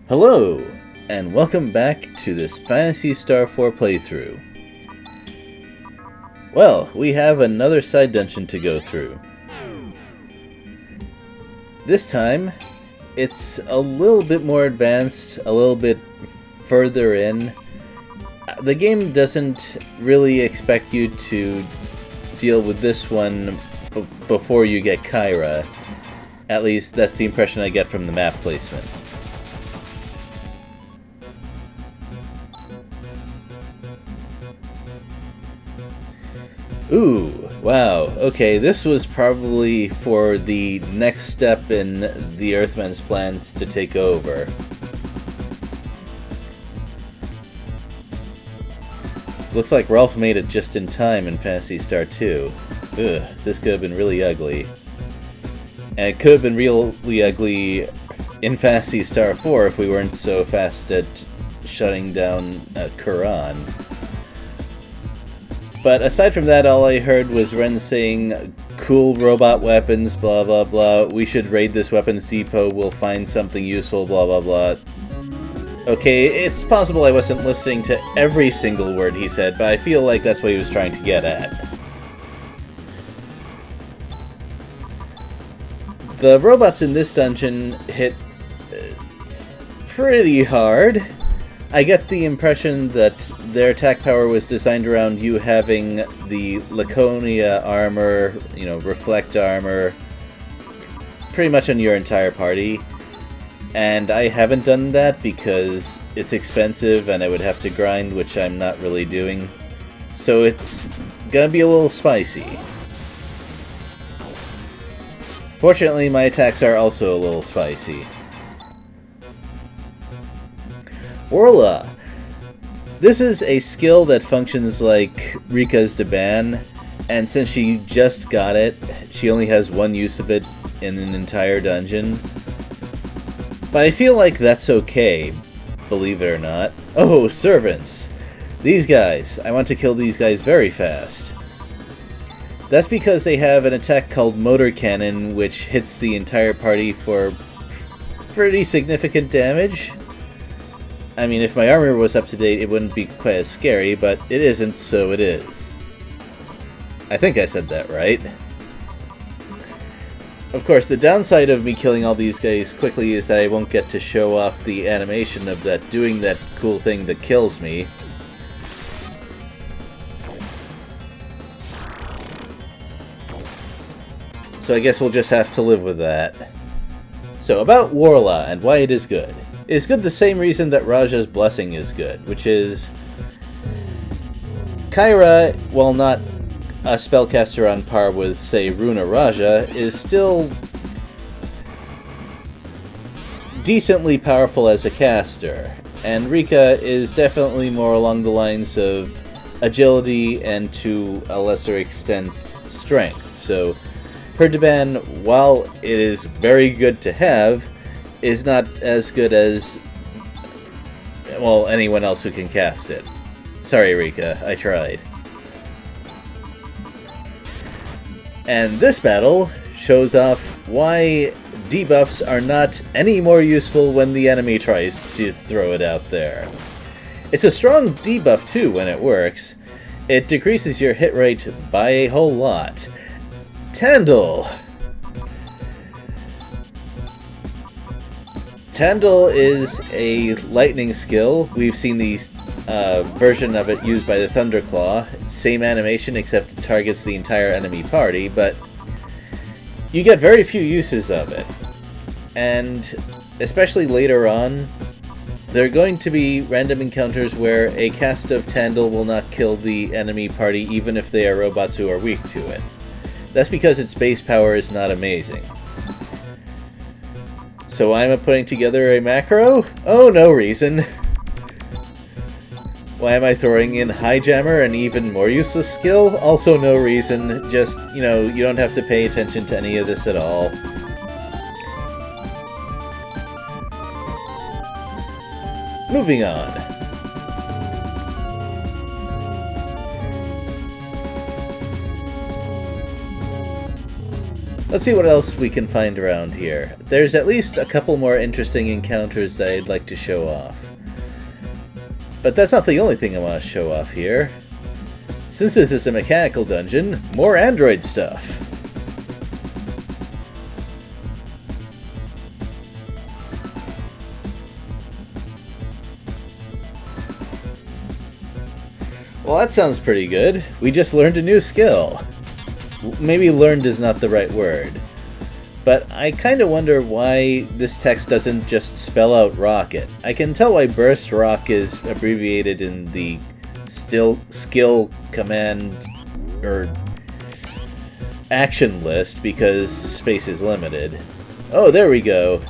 Hello, and welcome back to this Phantasy Star 4 playthrough. Well, we have another side dungeon to go through. This time, it's a little bit more advanced, a little bit further in. The game doesn't really expect you to deal with this one before you get Kyra. At least, that's the impression I get from the map placement. Ooh, wow, okay, this was probably for the next step in the Earthmen's plans to take over. Looks like Rolf made it just in time in Phantasy Star 2. Ugh, this could have been really ugly. And it could have been really ugly in Phantasy Star 4 if we weren't so fast at shutting down Quran. But aside from that, all I heard was Wherein saying, cool robot weapons, blah blah blah, we should raid this weapons depot, we'll find something useful, blah blah blah. Okay, it's possible I wasn't listening to every single word he said, but I feel like that's what he was trying to get at. The robots in this dungeon hit pretty hard. I get the impression that their attack power was designed around you having the Laconia armor, reflect armor, pretty much on your entire party. And I haven't done that because it's expensive and I would have to grind, which I'm not really doing. So it's gonna be a little spicy. Fortunately, my attacks are also a little spicy. Orla. This is a skill that functions like Rika's Deban, and since she just got it, she only has one use of it in an entire dungeon. But I feel like that's okay, believe it or not. Oh, servants! These guys. I want to kill these guys very fast. That's because they have an attack called Motor Cannon, which hits the entire party for pretty significant damage. I mean, if my armor was up to date, it wouldn't be quite as scary, but it isn't, so it is. I think I said that right. Of course, the downside of me killing all these guys quickly is that I won't get to show off the animation of that doing that cool thing that kills me. So I guess we'll just have to live with that. So about Warla and why it is good. It is good the same reason that Raja's Blessing is good, which is Kyra, while not a spellcaster on par with, say, Runa Raja, is still decently powerful as a caster, and Rika is definitely more along the lines of agility and, to a lesser extent, strength. So her Deban, while it is very good to have, is not as good as, well, anyone else who can cast it. Sorry, Rika, I tried. And this battle shows off why debuffs are not any more useful when the enemy tries to throw it out there. It's a strong debuff too when it works. It decreases your hit rate by a whole lot. Tandil! Tandil is a lightning skill. We've seen the version of it used by the Thunderclaw. Same animation except it targets the entire enemy party, but you get very few uses of it. And especially later on, there are going to be random encounters where a cast of Tandil will not kill the enemy party even if they are robots who are weak to it. That's because its base power is not amazing. So why am I putting together a macro? Oh, no reason. Why am I throwing in Highjammer, an even more useless skill? Also no reason. Just, you don't have to pay attention to any of this at all. Moving on. Let's see what else we can find around here. There's at least a couple more interesting encounters that I'd like to show off. But that's not the only thing I want to show off here. Since this is a mechanical dungeon, more android stuff. Well, that sounds pretty good. We just learned a new skill. Maybe learned is not the right word. But I kind of wonder why this text doesn't just spell out rocket. I can tell why burst rock is abbreviated in the skill command or action list because space is limited. Oh, there we go.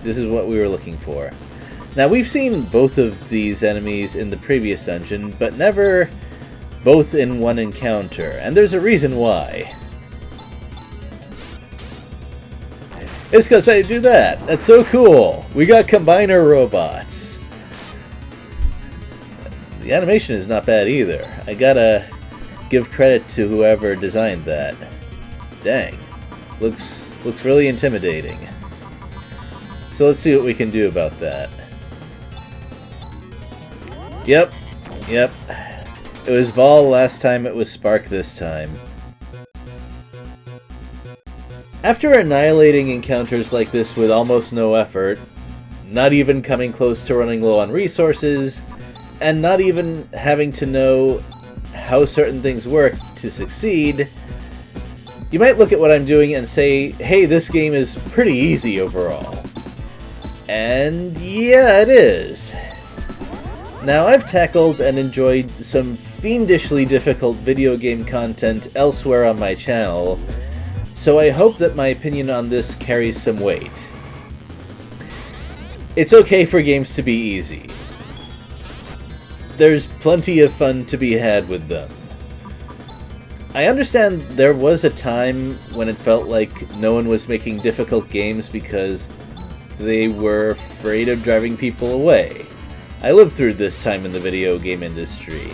This is what we were looking for. Now, we've seen both of these enemies in the previous dungeon, but never both in one encounter, and there's a reason why. It's because I do that. That's so cool. We got combiner robots. The animation is not bad either. I gotta give credit to whoever designed that. Dang. Looks really intimidating. So let's see what we can do about that. Yep. It was Vol last time, it was Spark this time. After annihilating encounters like this with almost no effort, not even coming close to running low on resources, and not even having to know how certain things work to succeed, you might look at what I'm doing and say, hey, this game is pretty easy overall. And yeah, it is. Now, I've tackled and enjoyed some fiendishly difficult video game content elsewhere on my channel, so I hope that my opinion on this carries some weight. It's okay for games to be easy. There's plenty of fun to be had with them. I understand there was a time when it felt like no one was making difficult games because they were afraid of driving people away. I lived through this time in the video game industry.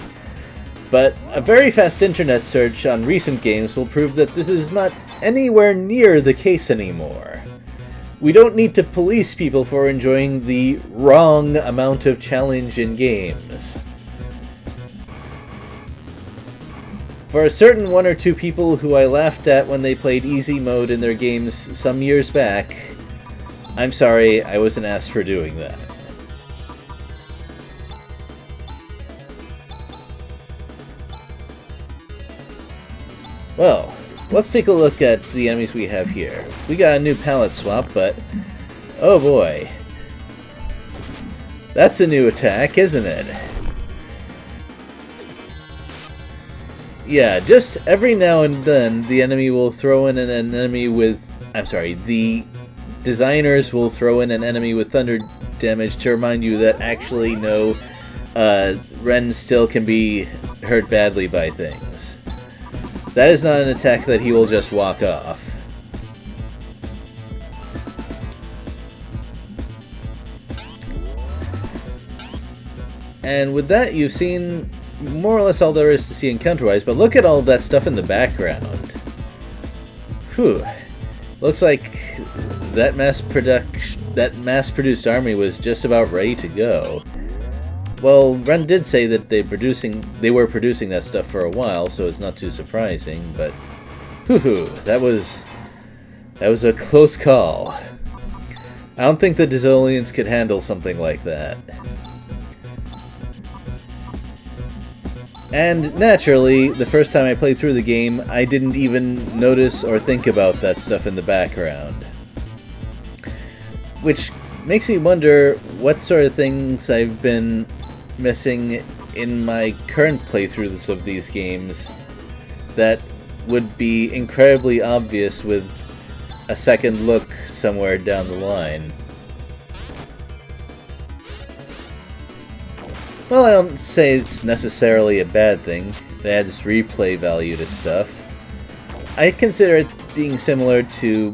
But a very fast internet search on recent games will prove that this is not anywhere near the case anymore. We don't need to police people for enjoying the wrong amount of challenge in games. For a certain one or two people who I laughed at when they played easy mode in their games some years back, I'm sorry I wasn't asked for doing that. Well, let's take a look at the enemies we have here. We got a new palette swap, but oh boy. That's a new attack, isn't it? Yeah, just every now and then the enemy will throw in an enemy with... the designers will throw in an enemy with thunder damage to remind you that actually no, Wherein still can be hurt badly by things. That is not an attack that he will just walk off. And with that, you've seen more or less all there is to see encounter-wise, but look at all that stuff in the background. Whew. Looks like that mass-produced army was just about ready to go. Well, Wherein did say that they were producing that stuff for a while, so it's not too surprising, but whew, that was a close call. I don't think the Dizolians could handle something like that. And naturally, the first time I played through the game, I didn't even notice or think about that stuff in the background. Which makes me wonder what sort of things I've been missing in my current playthroughs of these games that would be incredibly obvious with a second look somewhere down the line. Well, I don't say it's necessarily a bad thing. It adds replay value to stuff. I consider it being similar to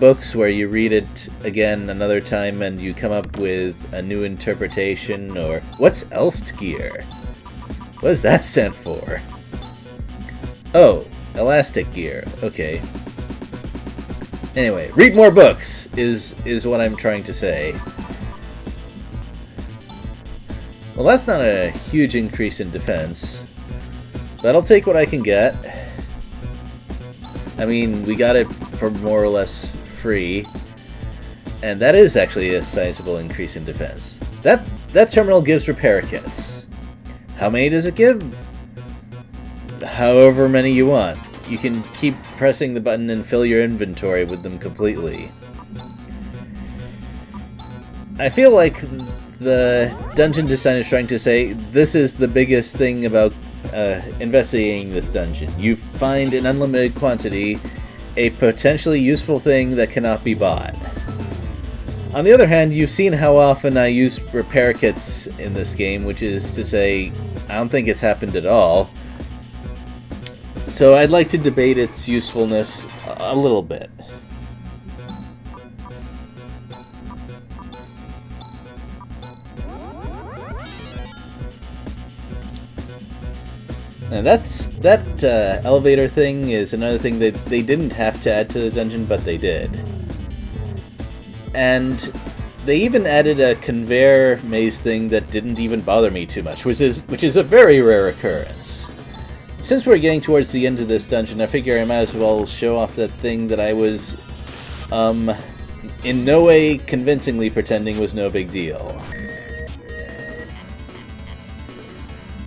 books where you read it again another time and you come up with a new interpretation, or... What's Elstgear? What does that stand for? Oh, elastic gear. Okay. Anyway, read more books is what I'm trying to say. Well, that's not a huge increase in defense, but I'll take what I can get. I mean, we got it for more or less free, and that is actually a sizable increase in defense. That terminal gives repair kits. How many does it give? However many you want. You can keep pressing the button and fill your inventory with them completely. I feel like the dungeon designer is trying to say, this is the biggest thing about investigating this dungeon. You find an unlimited quantity, a potentially useful thing that cannot be bought. On the other hand, you've seen how often I use repair kits in this game, which is to say, I don't think it's happened at all. So I'd like to debate its usefulness a little bit. And that elevator thing is another thing that they didn't have to add to the dungeon, but they did. And they even added a conveyor maze thing that didn't even bother me too much, which is a very rare occurrence. Since we're getting towards the end of this dungeon, I figure I might as well show off that thing that I was, in no way convincingly pretending was no big deal.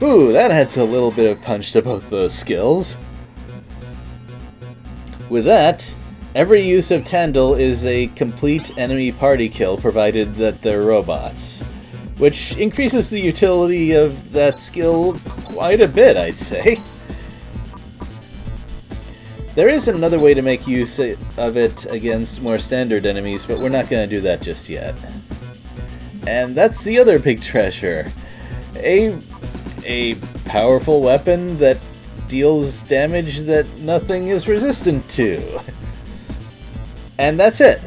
Ooh, that adds a little bit of punch to both those skills. With that, every use of Tandle is a complete enemy party kill, provided that they're robots. Which increases the utility of that skill quite a bit, I'd say. There is another way to make use of it against more standard enemies, but we're not going to do that just yet. And that's the other big treasure. A powerful weapon that deals damage that nothing is resistant to. And that's it.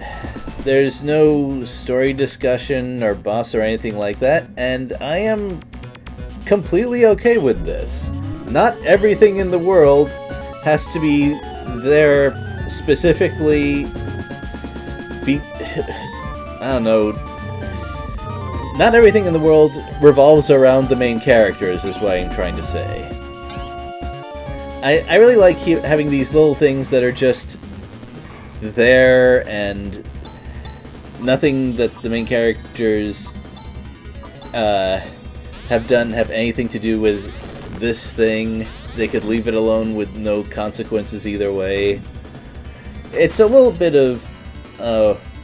There's no story discussion or boss or anything like that, and I am completely okay with this. Not everything in the world has to be there specifically I don't know. Not everything in the world revolves around the main characters, is what I'm trying to say. I really like having these little things that are just there and nothing that the main characters have done have anything to do with this thing. They could leave it alone with no consequences either way. It's a little bit of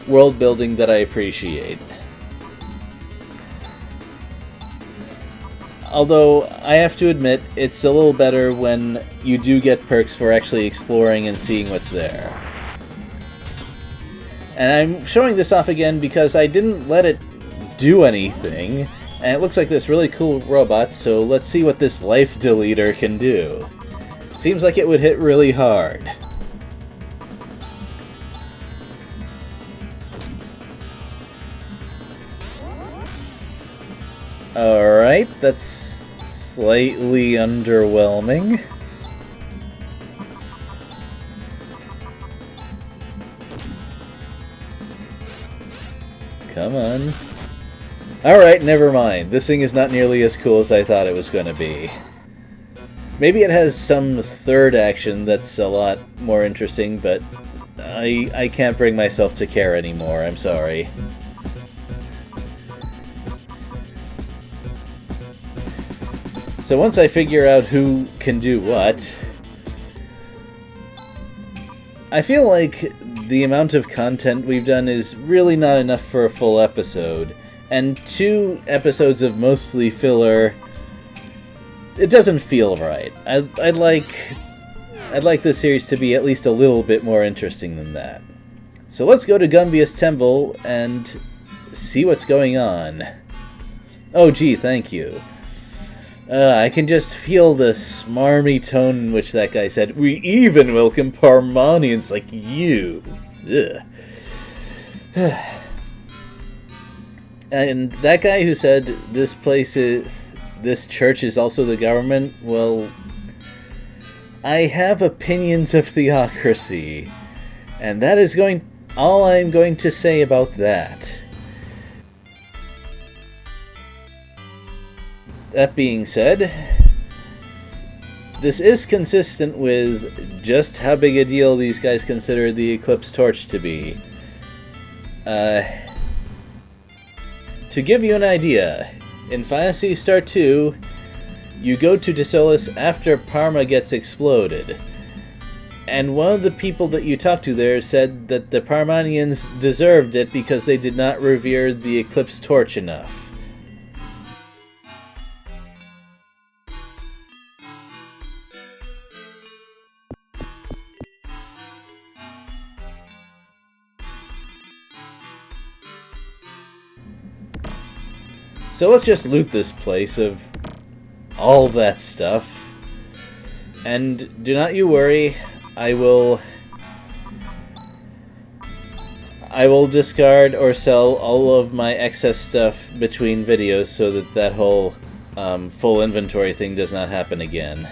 world building that I appreciate. Although, I have to admit, it's a little better when you do get perks for actually exploring and seeing what's there. And I'm showing this off again because I didn't let it do anything, and it looks like this really cool robot, so let's see what this life deleter can do. Seems like it would hit really hard. Alright, that's slightly underwhelming. Come on. Alright, never mind. This thing is not nearly as cool as I thought it was going to be. Maybe it has some third action that's a lot more interesting, but I can't bring myself to care anymore. I'm sorry. So once I figure out who can do what, I feel like the amount of content we've done is really not enough for a full episode, and 2 episodes of mostly filler, it doesn't feel right. I'd like this series to be at least a little bit more interesting than that. So let's go to Gumbius Temple and see what's going on. Oh gee, thank you. I can just feel the smarmy tone in which that guy said, "We even welcome Parmanians like you." Ugh. And that guy who said this church is also the government, well, I have opinions of theocracy, and that is going all I'm going to say about that. That being said, this is consistent with just how big a deal these guys consider the Eclipse Torch to be. To give you an idea, in Phantasy Star 2, you go to Desolis after Parma gets exploded. And one of the people that you talked to there said that the Parmanians deserved it because they did not revere the Eclipse Torch enough. So let's just loot this place of all that stuff. And do not you worry, I will discard or sell all of my excess stuff between videos so that that whole full inventory thing does not happen again.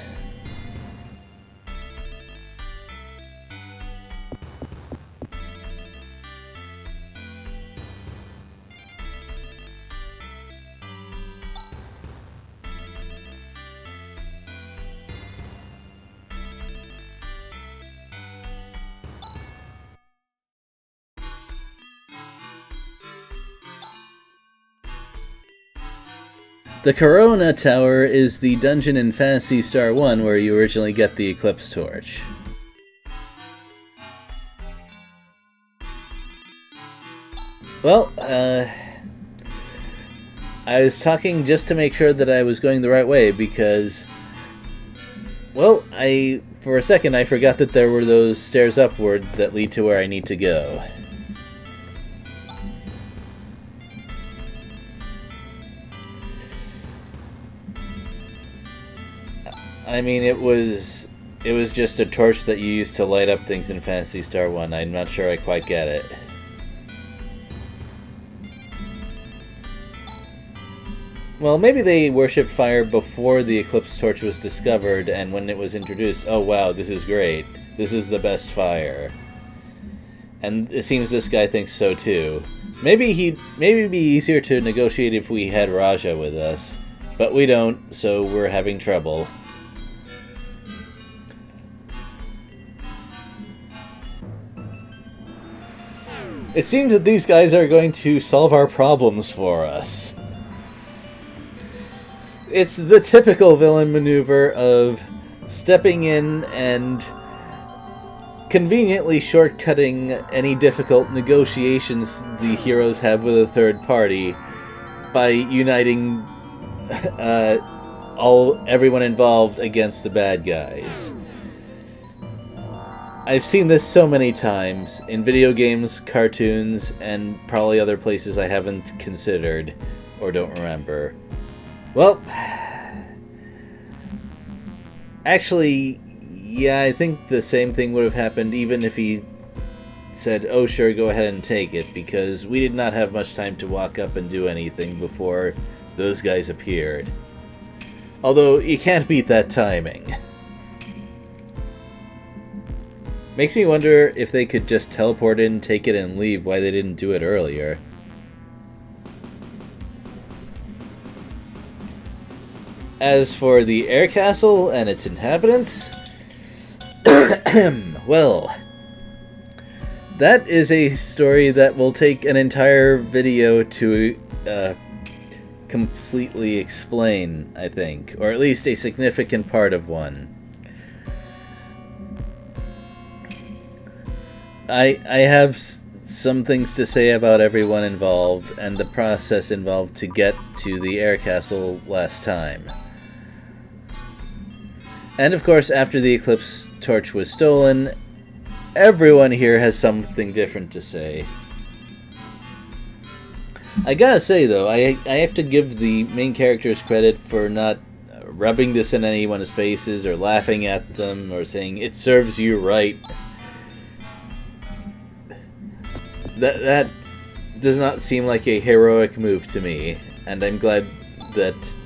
The Corona Tower is the dungeon in Phantasy Star 1 where you originally get the Eclipse Torch. Well, I was talking just to make sure that I was going the right way because, well, for a second I forgot that there were those stairs upward that lead to where I need to go. I mean, it was just a torch that you used to light up things in Phantasy Star 1. I'm not sure I quite get it. Well, maybe they worshipped fire before the Eclipse Torch was discovered, and when it was introduced, oh wow, this is great. This is the best fire. And it seems this guy thinks so too. Maybe it'd be easier to negotiate if we had Raja with us. But we don't, so we're having trouble. It seems that these guys are going to solve our problems for us. It's the typical villain maneuver of stepping in and conveniently shortcutting any difficult negotiations the heroes have with a third party by uniting everyone involved against the bad guys. I've seen this so many times in video games, cartoons, and probably other places I haven't considered or don't remember. Well, actually, yeah, I think the same thing would have happened even if he said, oh sure, go ahead and take it, because we did not have much time to walk up and do anything before those guys appeared. Although, you can't beat that timing. Makes me wonder if they could just teleport in, take it, and leave, why they didn't do it earlier. As for the air castle and its inhabitants, well, that is a story that will take an entire video to completely explain, I think, or at least a significant part of one. I have some things to say about everyone involved and the process involved to get to the air castle last time. And of course, after the Eclipse Torch was stolen, everyone here has something different to say. I gotta say though, I have to give the main characters credit for not rubbing this in anyone's faces or laughing at them or saying, it serves you right. That does not seem like a heroic move to me, and I'm glad that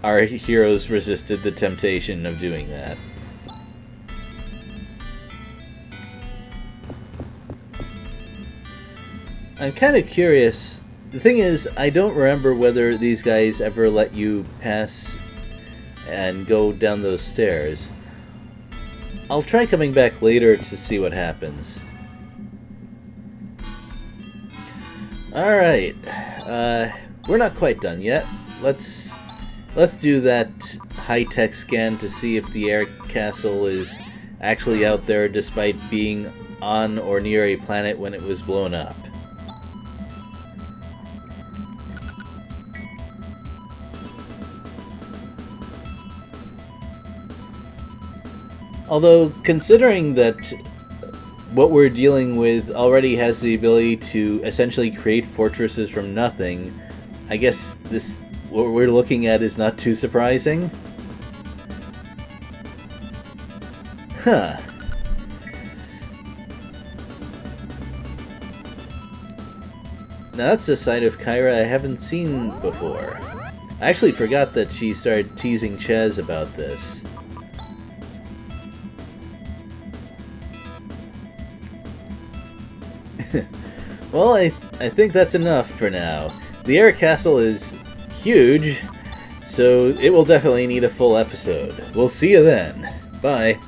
our heroes resisted the temptation of doing that. I'm kind of curious. The thing is, I don't remember whether these guys ever let you pass and go down those stairs. I'll try coming back later to see what happens. Alright, we're not quite done yet. Let's do that high-tech scan to see if the air castle is actually out there despite being on or near a planet when it was blown up. Although, considering that what we're dealing with already has the ability to essentially create fortresses from nothing, I guess what we're looking at is not too surprising. Huh. Now that's a side of Kyra I haven't seen before. I actually forgot that she started teasing Chaz about this. Well, I think that's enough for now. The air castle is huge, so it will definitely need a full episode. We'll see you then. Bye.